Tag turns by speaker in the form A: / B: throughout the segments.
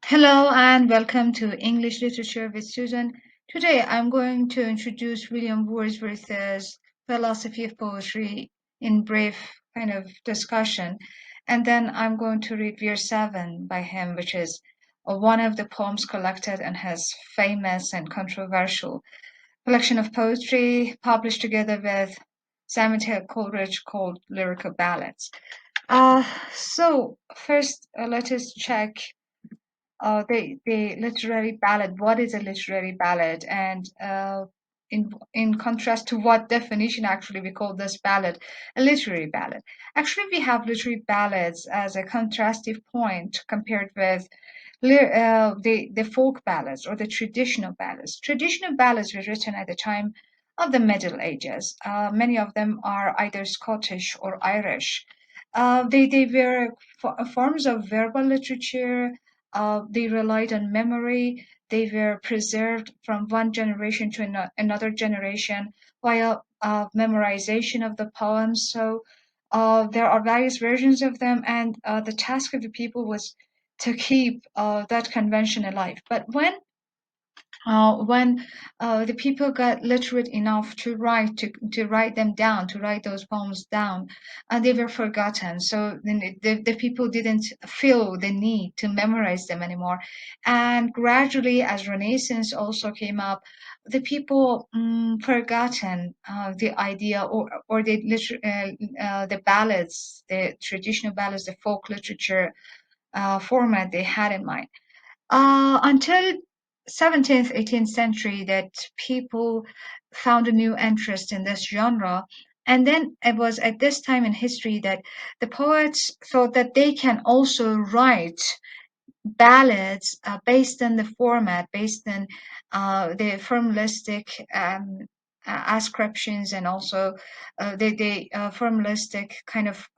A: Hello and welcome to English Literature with Susan. Today I'm going to introduce William Wordsworth's philosophy of poetry in brief kind of discussion. And then I'm going to read Verse 7 by him, which is one of the poems collected in his famous and controversial collection of poetry published together with Samuel Taylor Coleridge called Lyrical Ballads. So first, let us check the literary ballad. What is a literary ballad? And in contrast to what definition actually we call this ballad a literary ballad. Actually, we have literary ballads as a contrastive point compared with the folk ballads or the traditional ballads. Traditional ballads were written at the time of the Middle Ages. Many of them are either Scottish or Irish. They were forms of verbal literature. They relied on memory. They were preserved from one generation to another generation via memorization of the poems. So there are various versions of them, and the task of the people was to keep that convention alive. But when the people got literate enough to write them down, to write those poems down, and they were forgotten. So then the people didn't feel the need to memorize them anymore. And gradually, as Renaissance also came up, the people forgotten the idea or the ballads, the traditional ballads, the folk literature format they had in mind until 17th, 18th century that people found a new interest in this genre. And then it was at this time in history that the poets thought that they can also write ballads based on the format, based on the formalistic ascriptions and also the formalistic kind of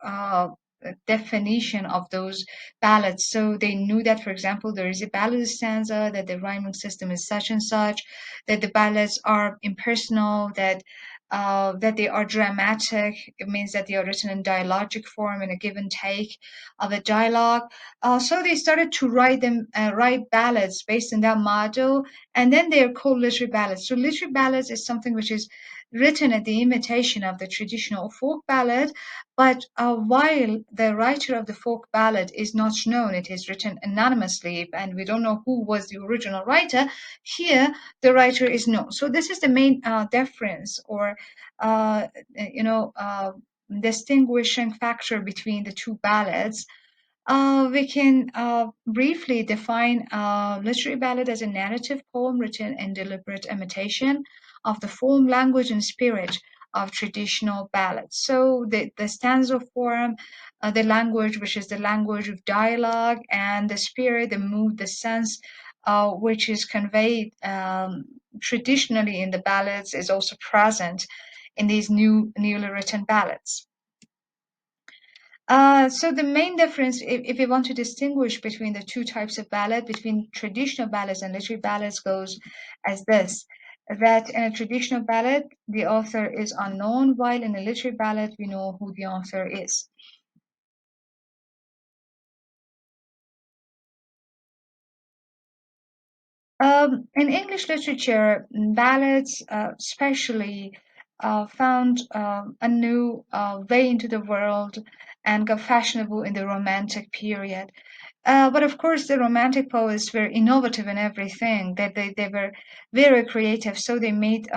A: definition of those ballads. So they knew that, for example, there is a ballad stanza, that the rhyming system is such and such, that the ballads are impersonal, that they are dramatic. It means that they are written in dialogic form in a give and take of a dialogue. So they started to write ballads based on that model, and then they are called literary ballads. So literary ballads is something which is written at the imitation of the traditional folk ballad, but while the writer of the folk ballad is not known, it is written anonymously, and we don't know who was the original writer. Here, the writer is known. So this is the main difference, or uh, you know. Distinguishing factor between the two ballads. We can briefly define a literary ballad as a narrative poem written in deliberate imitation of the form, language, and spirit of traditional ballads. So the stanza form, the language, which is the language of dialogue, and the spirit, the mood, the sense, which is conveyed traditionally in the ballads, is also present in these newly written ballads. So the main difference, if you want to distinguish between the two types of ballad, between traditional ballads and literary ballads, goes as this: that in a traditional ballad, the author is unknown, while in a literary ballad, we know who the author is. In English literature, ballads especially found a new way into the world and got fashionable in the Romantic period. But of course, the Romantic poets were innovative in everything. They were very creative, so they made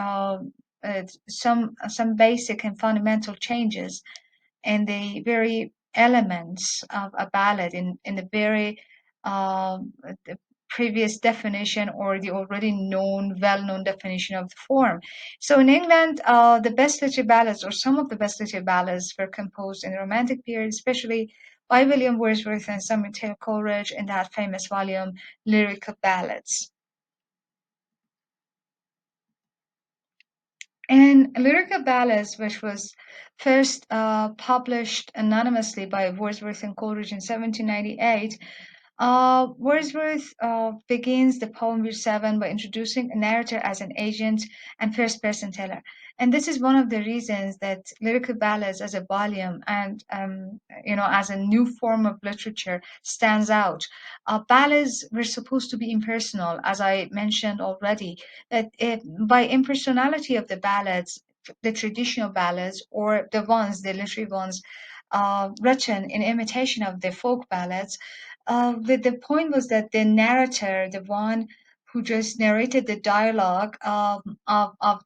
A: some basic and fundamental changes in the very elements of a ballad, in the very the previous definition or the already known, well-known definition of the form. So in England, the best literary ballads, or some of the best literary ballads, were composed in the Romantic period, especially by William Wordsworth and Samuel Taylor Coleridge in that famous volume, Lyrical Ballads. In Lyrical Ballads, which was first published anonymously by Wordsworth and Coleridge in 1798, Wordsworth begins the poem Year 7 by introducing a narrator as an agent and first person teller. And this is one of the reasons that lyrical ballads as a volume and, as a new form of literature stands out. Ballads were supposed to be impersonal, as I mentioned already, that by impersonality of the ballads, the traditional ballads or the literary ones, written in imitation of the folk ballads, the point was that the narrator, the one who just narrated the dialogue of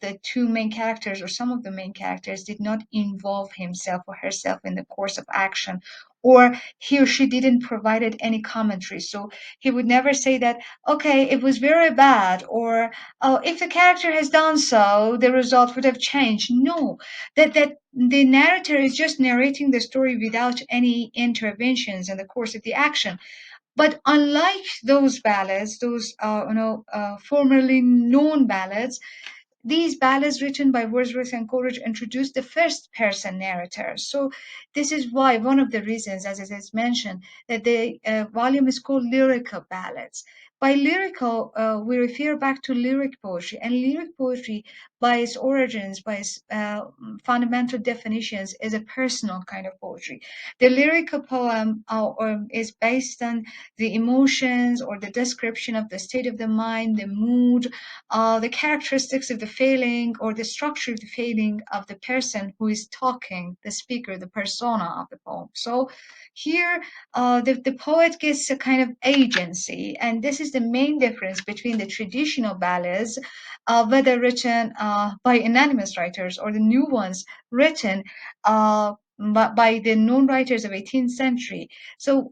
A: the two main characters or some of the main characters, did not involve himself or herself in the course of action, or he or she didn't provided any commentary. So he would never say that, okay, it was very bad, or oh, if the character has done so, the result would have changed. No, that the narrator is just narrating the story without any interventions in the course of the action. But unlike those ballads, those formerly known ballads, these ballads written by Wordsworth and Coleridge introduced the first person narrator. So this is why one of the reasons, as it is mentioned, that the volume is called Lyrical Ballads. By lyrical, we refer back to lyric poetry, and lyric poetry, by its origins, by its fundamental definitions, is a personal kind of poetry. The lyrical poem is based on the emotions or the description of the state of the mind, the mood, the characteristics of the feeling or the structure of the feeling of the person who is talking, the speaker, the persona of the poem. So here, the poet gets a kind of agency, and this is the main difference between the traditional ballads, whether written by anonymous writers or the new ones written by the known writers of 18th century. So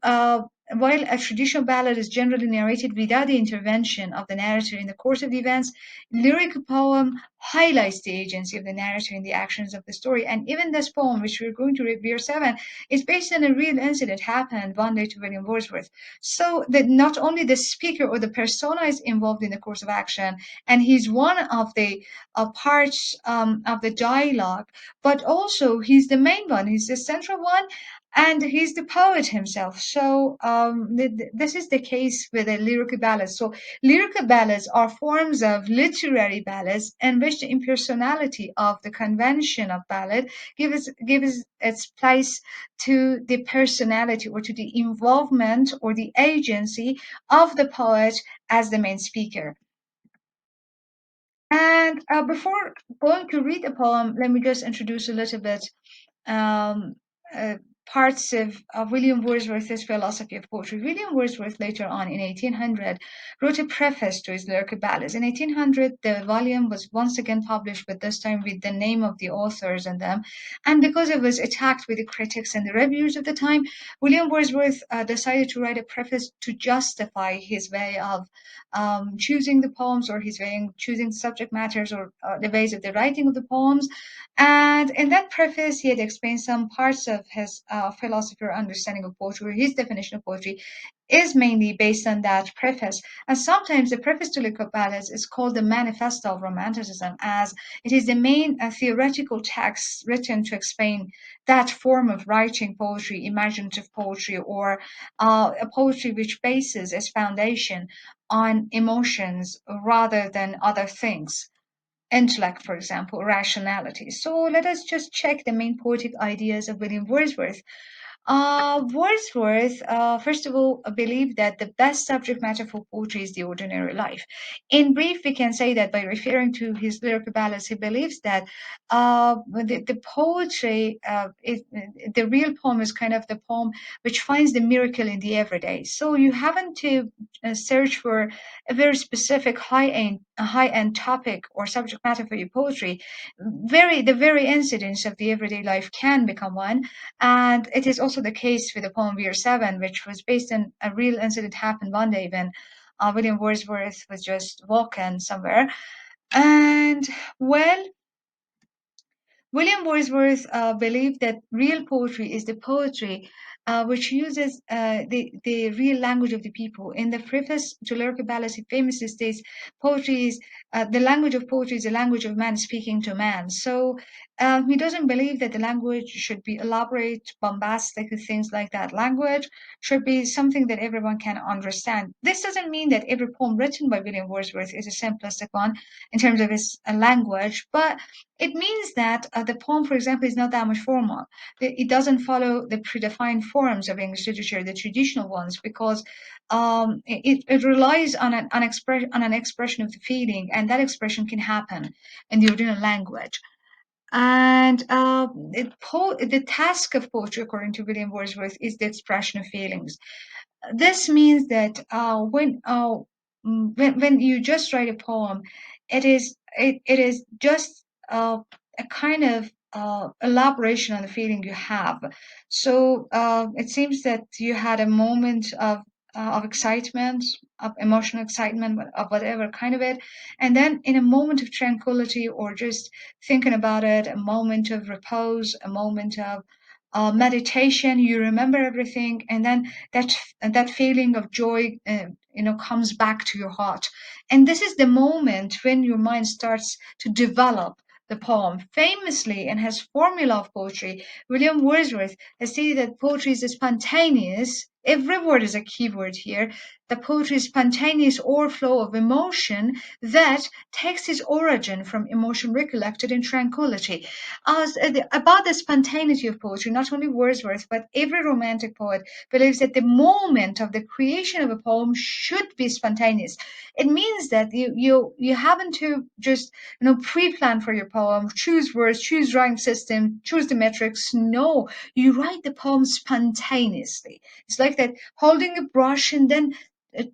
A: while a traditional ballad is generally narrated without the intervention of the narrator in the course of the events, lyric poem highlights the agency of the narrator in the actions of the story. And even this poem, which we're going to read, Beer 7, is based on a real incident happened one day to William Wordsworth. So that not only the speaker or the persona is involved in the course of action, and he's one of the parts of the dialogue, but also he's the main one, he's the central one, and he's the poet himself. So this is the case with the lyrical ballads. So lyrical ballads are forms of literary ballads in which the impersonality of the convention of ballad gives its place to the personality or to the involvement or the agency of the poet as the main speaker. And before going to read the poem, let me just introduce a little bit um, uh, parts of William Wordsworth's philosophy of poetry. William Wordsworth, later on in 1800, wrote a preface to his Lyrical Ballads. In 1800, the volume was once again published, but this time with the name of the authors and them. And because it was attacked with the critics and the reviewers of the time, William Wordsworth decided to write a preface to justify his way of choosing the poems, or his way of choosing subject matters, or the ways of the writing of the poems. And in that preface, he had explained some parts of his philosophy or understanding of poetry, or his definition of poetry is mainly based on that preface. And sometimes the preface to Lyrical Ballads is called the Manifesto of Romanticism, as it is the main theoretical text written to explain that form of writing poetry, imaginative poetry, or a poetry which bases its foundation on emotions rather than other things, intellect, for example, rationality. So let us just check the main poetic ideas of William Wordsworth. Wordsworth, first of all, believed that the best subject matter for poetry is the ordinary life. In brief, we can say that by referring to his lyrical ballads, he believes that the poetry, the real poem is kind of the poem which finds the miracle in the everyday. So you haven't to search for a very specific high-end topic or subject matter for your poetry. The very incidents of the everyday life can become one, and it is also the case with the poem Year 7, which was based on a real incident happened one day when William Wordsworth was just walking somewhere. And well, William Wordsworth believed that real poetry is the poetry which uses the real language of the people. In the preface to Lyrical Ballads, he famously states, poetry is the language of poetry is the language of man speaking to man. So he doesn't believe that the language should be elaborate, bombastic, and things like that. Language should be something that everyone can understand. This doesn't mean that every poem written by William Wordsworth is a simplistic one in terms of its language, but it means that the poem, for example, is not that much formal. It doesn't follow the predefined forms of English literature, the traditional ones, because it relies on on an expression of the feeling, and that expression can happen in the original language. And the task of poetry, according to William Wordsworth, is the expression of feelings. This means that when you just write a poem, it is just a kind of elaboration on the feeling you have. So it seems that you had a moment of excitement, of emotional excitement, of whatever kind of it, and then in a moment of tranquility or just thinking about it, a moment of repose, a moment of meditation, you remember everything, and then that feeling of joy comes back to your heart, and this is the moment when your mind starts to develop the poem. Famously, in his formula of poetry, William Wordsworth has stated that poetry is a spontaneous, every word is a keyword here, the poetry is spontaneous overflow of emotion that takes its origin from emotion recollected in tranquility. About the spontaneity of poetry, not only Wordsworth, but every romantic poet believes that the moment of the creation of a poem should be spontaneous. It means that you haven't to just pre-plan for your poem, choose words, choose rhyme system, choose the metrics. No, you write the poem spontaneously. It's like that holding a brush and then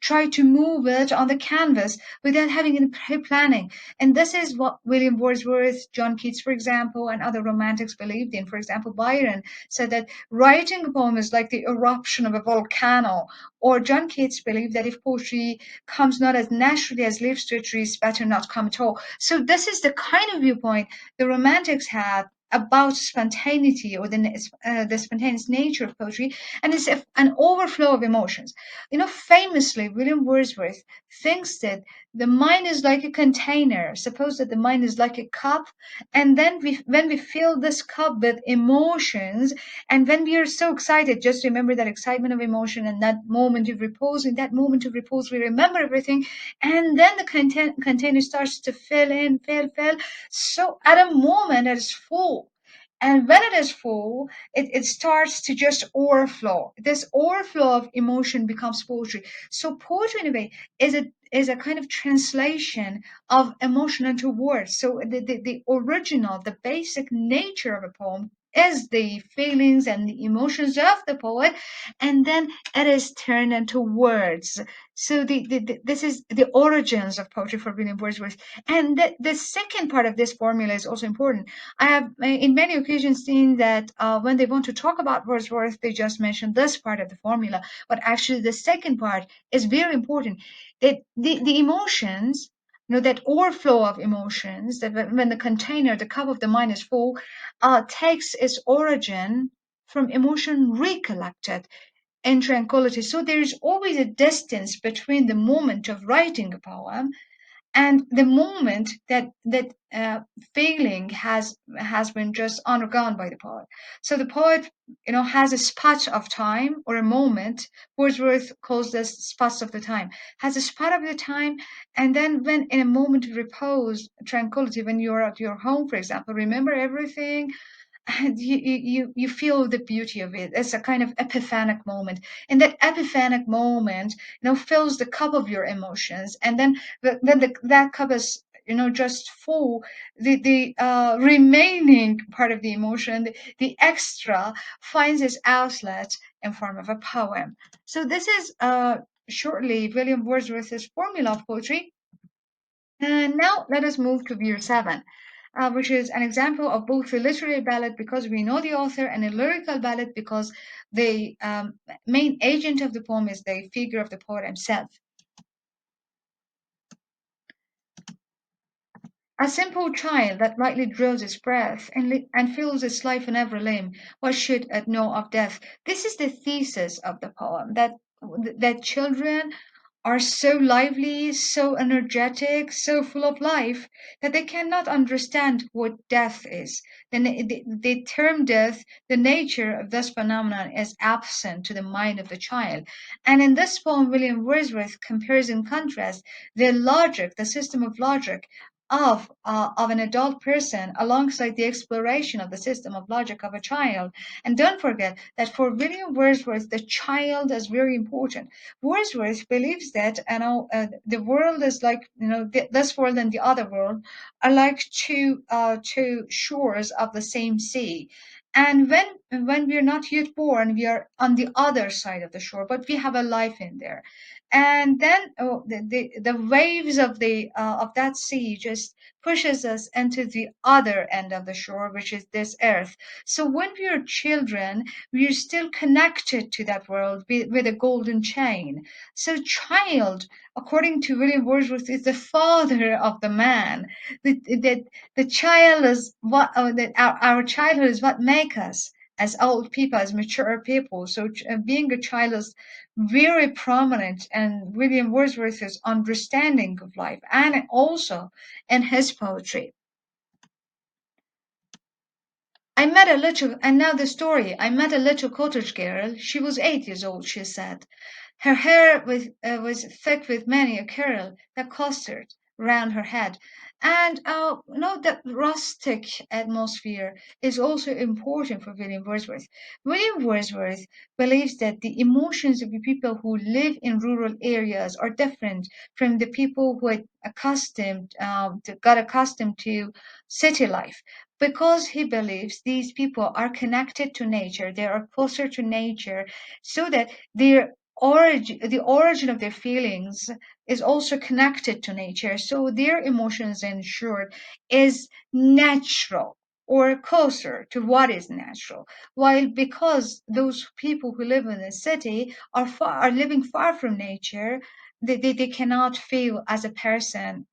A: try to move it on the canvas without having any pre-planning. And this is what William Wordsworth, John Keats, for example, and other romantics believed in. For example, Byron said that writing a poem is like the eruption of a volcano. Or John Keats believed that if poetry comes not as naturally as leaves to a tree, it's better not come at all. So this is the kind of viewpoint the romantics had about spontaneity or the spontaneous nature of poetry, and it's an overflow of emotions. Famously, William Wordsworth thinks that the mind is like a container. Suppose that the mind is like a cup, and then when we fill this cup with emotions, and when we are so excited, just remember that excitement of emotion and that moment of repose. In that moment of repose, we remember everything, and then the container starts to fill in, fill. So at a moment that is full. And when it is full, it starts to just overflow. This overflow of emotion becomes poetry. So poetry, in a way, is a kind of translation of emotion into words. So the original, the basic nature of a poem is the feelings and the emotions of the poet, and then it is turned into words. So this is the origins of poetry for William Wordsworth. And the second part of this formula is also important. I have in many occasions seen that when they want to talk about Wordsworth, they just mention this part of the formula, but actually the second part is very important. That the emotions, that overflow of emotions, that when the container, the cup of the mind is full, takes its origin from emotion recollected in tranquility. So there is always a distance between the moment of writing a poem and the moment that feeling has been just undergone by the poet. So the poet has a spot of time or a moment. Wordsworth calls this spots of the time. Has a spot of the time, and then when in a moment of repose, tranquility, when you're at your home, for example, remember everything, and you feel the beauty of it. It's a kind of epiphanic moment, and that epiphanic moment fills the cup of your emotions, and then that cup is just full. The remaining part of the emotion, the extra, finds its outlet in form of a poem. So this is shortly William Wordsworth's formula of poetry. And now let us move to Beer 7, which is an example of both a literary ballad because we know the author and a lyrical ballad because the main agent of the poem is the figure of the poet himself. A simple child that lightly draws its breath and feels its life in every limb, what should it know of death? This is the thesis of the poem, that children are so lively, so energetic, so full of life that they cannot understand what death is. The term death, the nature of this phenomenon is absent to the mind of the child. And in this poem, William Wordsworth compares and contrasts the logic, the system of logic of an adult person alongside the exploration of the system of logic of a child. And don't forget that for William Wordsworth, the child is very important. Wordsworth believes that the world is like this world and the other world are like two shores of the same sea. And when we are not yet born, we are on the other side of the shore, but we have a life in there. And then the waves of that sea just pushes us into the other end of the shore, which is this earth. So when we are children, we are still connected to that world with a golden chain. So, child, according to William Wordsworth, is the father of the man. The child is that our childhood is what make us as old people, as mature people. So, being a child is very prominent in William Wordsworth's understanding of life and also in his poetry. And now the story. I met a little cottage girl. She was 8 years old, she said. Her hair was thick with many a curl that clustered round her head. And that rustic atmosphere is also important for William Wordsworth. William Wordsworth believes that the emotions of the people who live in rural areas are different from the people who got accustomed to city life, because he believes these people are connected to nature, they are closer to nature, so that the origin of their feelings is also connected to nature. So their emotions, in short, is natural or closer to what is natural. While because those people who live in the city are living far from nature, they cannot feel as a person,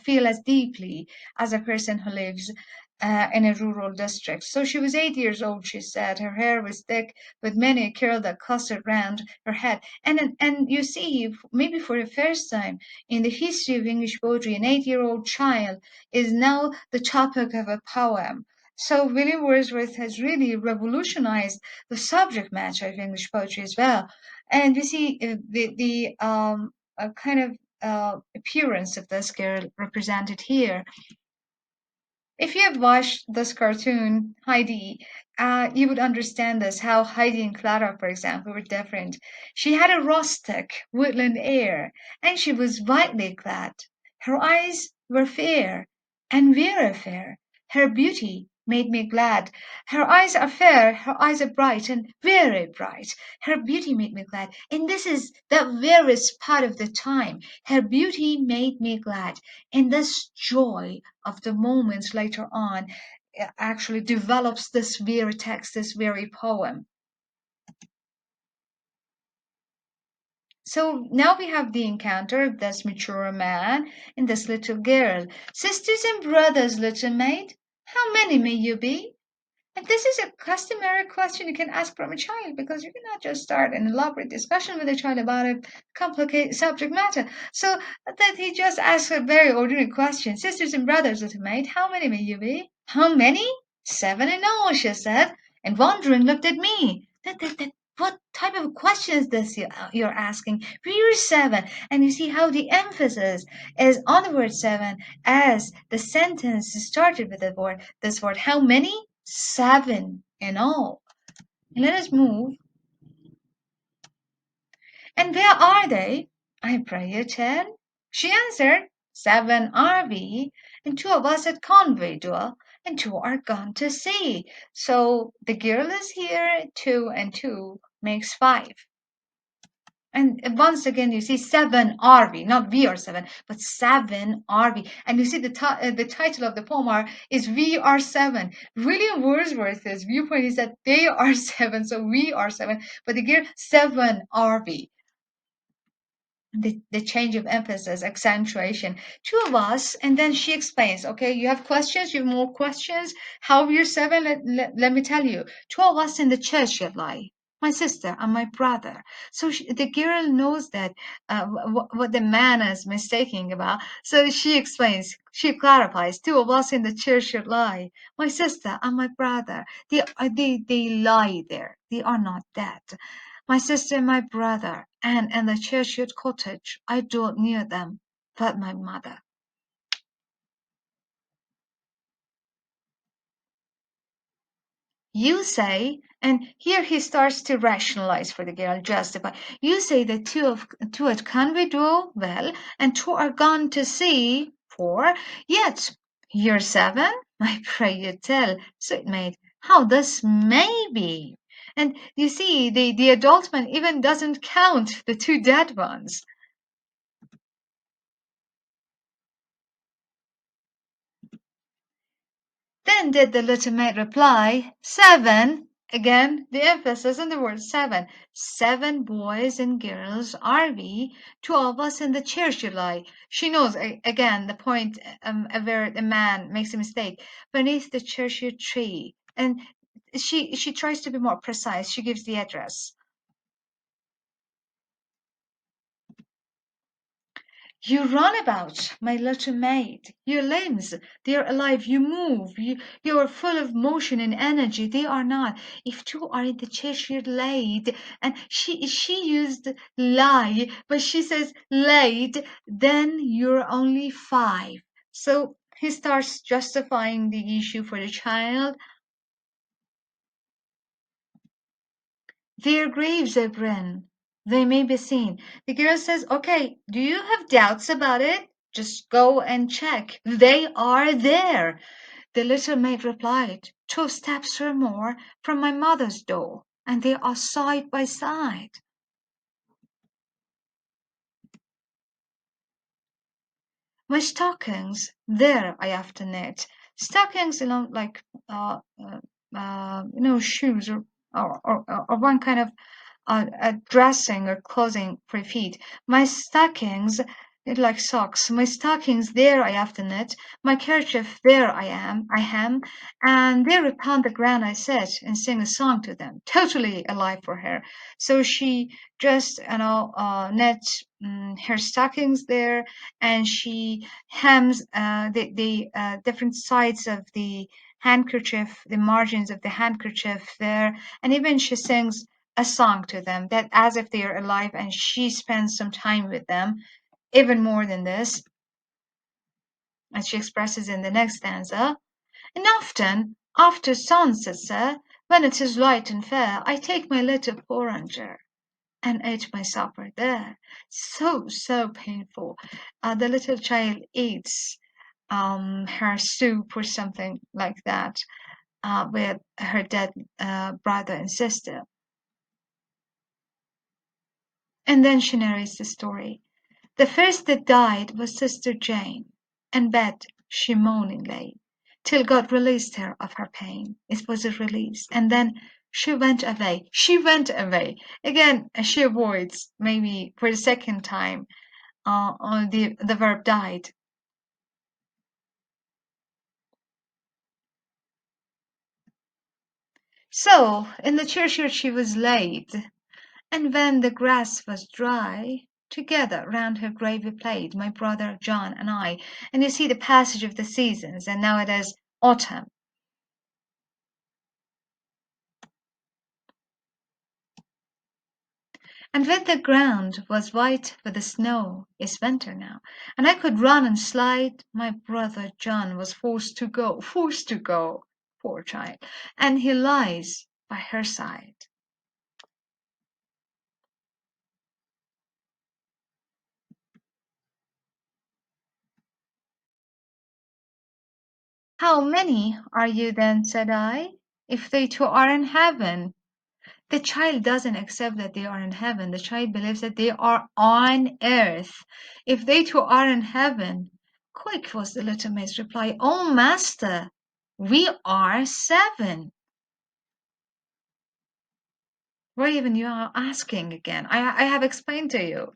A: feel as deeply as a person who lives in a rural district. So she was 8 years old, she said. Her hair was thick, with many a curl that clustered round her head. And you see, maybe for the first time in the history of English poetry, an 8-year-old child is now the topic of a poem. So William Wordsworth has really revolutionized the subject matter of English poetry as well. And we see the kind of appearance of this girl represented here. If you have watched this cartoon, Heidi, you would understand this, how Heidi and Clara, for example, were different. She had a rustic, woodland air, and she was whitely clad. Her eyes were fair, and very fair. Her beauty made me glad. Her eyes are fair, her eyes are bright, and very bright. Her beauty made me glad. And this is the very spot of the time. Her beauty made me glad. And this joy of the moments later on actually develops this very text, this very poem. So now we have the encounter of this mature man and this little girl. Sisters and brothers, little maid, how many may you be? And this is a customary question you can ask from a child, because you cannot just start an elaborate discussion with a child about a complicated subject matter. So that he just asks a very ordinary question. Sisters and brothers, little maid, how many may you be? How many? 7 in all, she said, and wondering looked at me. What type of question is this you're asking? We're 7. And you see how the emphasis is on the word 7, as the sentence started with this word. How many? 7 in all. Let us move. And where are they? I pray you tell. She answered, 7 are we, and 2 of us at Conway door, and 2 are gone to sea. So the girl is here, 2 and 2 makes 5. And once again, you see 7 are we, not we are 7, but 7 are we. And you see the title of the poem is We Are 7. William Wordsworth's viewpoint is that they are 7, so we are 7. But again, 7 are we. The change of emphasis, accentuation. 2 of us, and then she explains, okay, you have questions, you have more questions. How you're 7? Let me tell you. 2 of us in the churchyard lie. My sister and my brother. So the girl knows that what the man is mistaking about. So she explains, she clarifies, two of us in the church should lie. My sister and my brother, they lie there. They are not dead. My sister and my brother, and in the churchyard cottage, I don't near them, but my mother. You say, and here he starts to rationalize for the girl, justify. You say that two at Conway do well, and two are gone to sea, four. Yet you're seven. I pray you tell, sweet maid, how this may be. And you see, the adult man even doesn't count the two dead ones. Then did the little maid reply, "Seven." Again, the emphasis on the word seven. Seven boys and girls are we, two of us in the church you lie. She knows, again, the point where the man makes a mistake. Beneath the churchyard tree. And she tries to be more precise. She gives the address. You run about, my little maid. Your limbs, they are alive. You move. You are full of motion and energy. They are not. If two are in the Cheshire laid, and she used lie, but she says laid, then you're only five. So he starts justifying the issue for the child. Their graves are green. They may be seen. The girl says, "Okay, do you have doubts about it? Just go and check. They are there." The little maid replied, "Two steps or more from my mother's door, and they are side by side." My stockings, there I often knit. Stockings, like shoes or one kind of dressing or clothing for feet. My stockings, like socks, my stockings there I often knit, my kerchief there I hem, and there upon the ground I sit and sing a song to them, totally alive for her. So she just, knit her stockings there, and she hems the different sides of the handkerchief, the margins of the handkerchief there, and even she sings a song to them that as if they are alive and she spends some time with them even more than this, as she expresses in the next stanza. And often after sunset, sir, when it is light and fair, I take my little porringer and eat my supper there. So painful. The little child eats her soup or something like that with her dead brother and sister. And then she narrates the story. The first that died was Sister Jane, in bed she moaning lay, till God released her of her pain. It was a release, and then she went away. She went away. Again, she avoids, maybe for the second time, on the verb died. So, in the churchyard she was laid, and when the grass was dry, together round her grave we played, my brother John and I. And you see the passage of the seasons, and now it is autumn. And when the ground was white with the snow, it's winter now, and I could run and slide, my brother John was forced to go, poor child, and he lies by her side. How many are you then, said I, if they two are in heaven? The child doesn't accept that they are in heaven. The child believes that they are on earth. If they two are in heaven, quick was the little maid's reply. Oh, master, we are seven. Why even you are asking again? I have explained to you.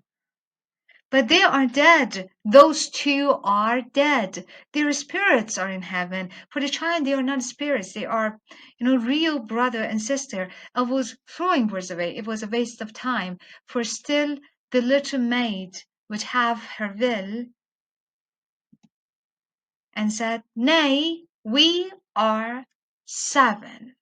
A: But they are dead. Those two are dead. Their spirits are in heaven. For the child, they are not spirits. They are, real brother and sister. I was throwing words away. It was a waste of time. For still the little maid would have her will and said, "Nay, we are 7."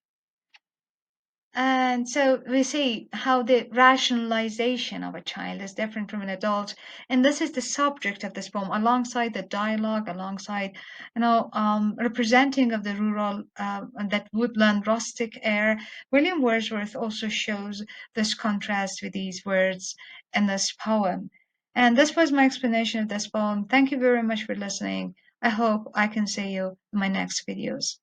A: And so we see how the rationalization of a child is different from an adult. And this is the subject of this poem, alongside the dialogue, alongside, representing of the rural and that woodland rustic air. William Wordsworth also shows this contrast with these words in this poem. And this was my explanation of this poem. Thank you very much for listening. I hope I can see you in my next videos.